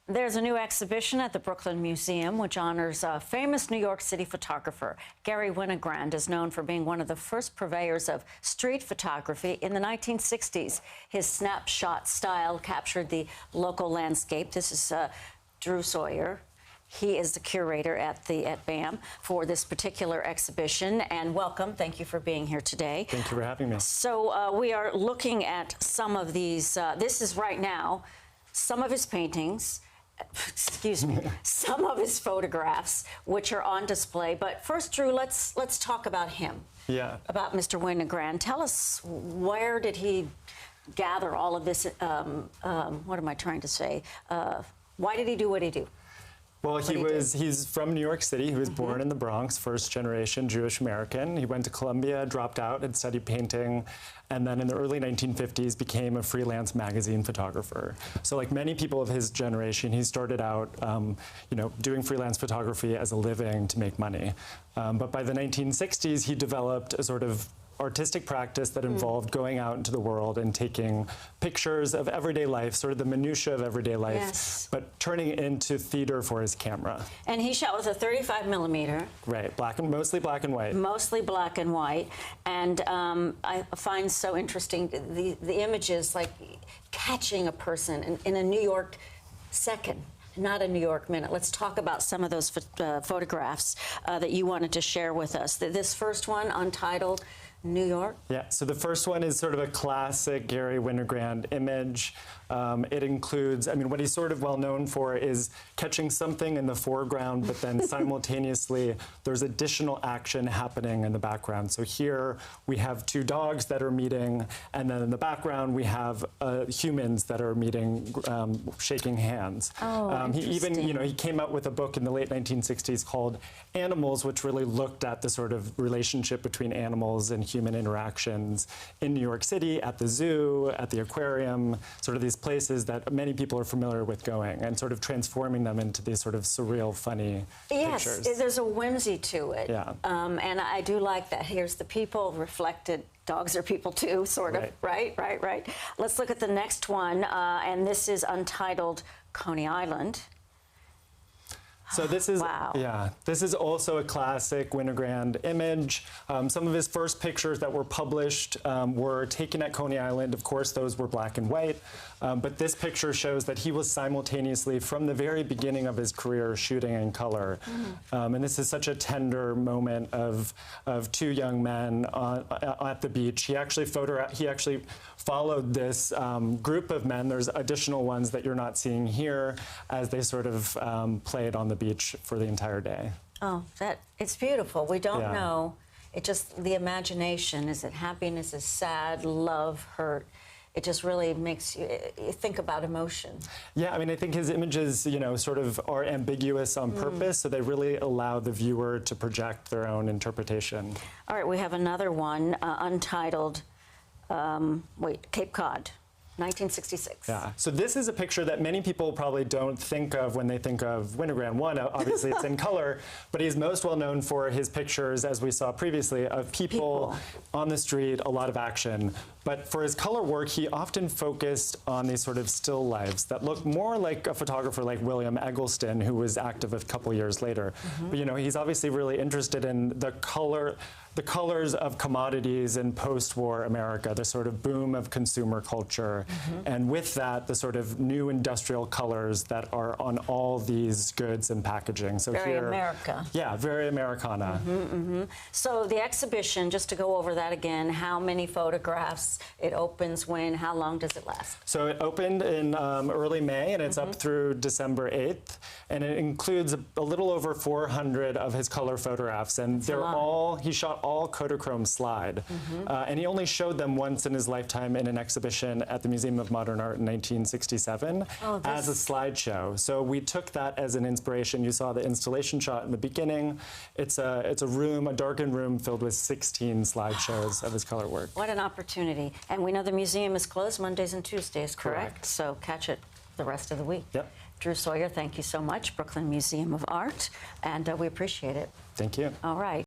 There's a new exhibition at the Brooklyn Museum which honors a famous New York City photographer. Garry Winogrand is known for being one of the first purveyors of street photography in the 1960s. His snapshot style captured the local landscape. This is Drew Sawyer. He is the curator at BAM for this particular exhibition. And welcome. Thank you for being here today. Thank you for having me. So we are looking at some of these. This is right now some of his paintings. Excuse me, some of his photographs, which are on display. But first, Drew, let's talk about him. Yeah. About Mr. Winogrand. Tell us, where did he gather all of this? What am I trying to say? Why did he do what he do? Well, he's from New York City. He was born in the Bronx, first generation Jewish American. He went to Columbia, dropped out, and studied painting, and then in the early 1950s became a freelance magazine photographer. So like many people of his generation, he started out doing freelance photography as a living to make money. But by the 1960s, he developed a sort of artistic practice that involved going out into the world and taking pictures of everyday life, sort of the minutiae of everyday life, yes, but turning it into theater for his camera. And he shot with a 35 millimeter. Right, mostly black and white. Mostly black and white. And I find so interesting the images, like catching a person in a New York second. Not a New York minute. Let's talk about some of those photographs that you wanted to share with us. This first one, Untitled New York? Yeah, so the first one is sort of a classic Garry Winogrand image. It includes, what he's sort of well known for is catching something in the foreground, but then simultaneously there's additional action happening in the background. So here we have two dogs that are meeting, and then in the background we have humans that are meeting, shaking hands. Oh, he even, he came out with a book in the late 1960s called Animals, which really looked at the sort of relationship between animals and human interactions in New York City, at the zoo, at the aquarium, sort of these places that many people are familiar with going, and sort of transforming them into these sort of surreal, funny pictures. Yes, there's a whimsy to it. Yeah. And I do like that. Here's the people reflected. Dogs are people too, sort of. Right. Let's look at the next one, and this is Untitled Coney Island. So this is, wow. Yeah, this is also a classic Winogrand image. Some of his first pictures that were published were taken at Coney Island. Of course, those were black and white. But this picture shows that he was simultaneously, from the very beginning of his career, shooting in color. And this is such a tender moment of two young men at the beach. He actually followed this group of men. There's additional ones that you're not seeing here, as they sort of played on the beach for the entire day. Oh, it's beautiful. We don't know. It just, the imagination, is it happiness, is sad, love, hurt? It just really makes you think about emotion. Yeah, I think his images, sort of are ambiguous on purpose, so they really allow the viewer to project their own interpretation. All right, we have another one, Untitled, Cape Cod. 1966. Yeah. So this is a picture that many people probably don't think of when they think of Winogrand. One, obviously it's in color, but he's most well known for his pictures, as we saw previously, of people on the street, a lot of action. But for his color work, he often focused on these sort of still lives that look more like a photographer like William Eggleston, who was active a couple years later. But he's obviously really interested in the colors of commodities in post-war America, the sort of boom of consumer culture. And with that, the sort of new industrial colors that are on all these goods and packaging. So very America. Yeah, very Americana. So the exhibition, just to go over that again, how many photographs? It opens when? How long does it last? So it opened in early May, and it's up through December 8th. And it includes a little over 400 of his color photographs. And he shot all Kodachrome slide. And he only showed them once in his lifetime in an exhibition at the Museum of Modern Art in 1967 as a slideshow. So we took that as an inspiration. You saw the installation shot in the beginning. It's a room, a darkened room filled with 16 slideshows of his color work. What an opportunity. And we know the museum is closed Mondays and Tuesdays, correct? So catch it the rest of the week. Yep. Drew Sawyer, thank you so much, Brooklyn Museum of Art, and we appreciate it. Thank you. All right.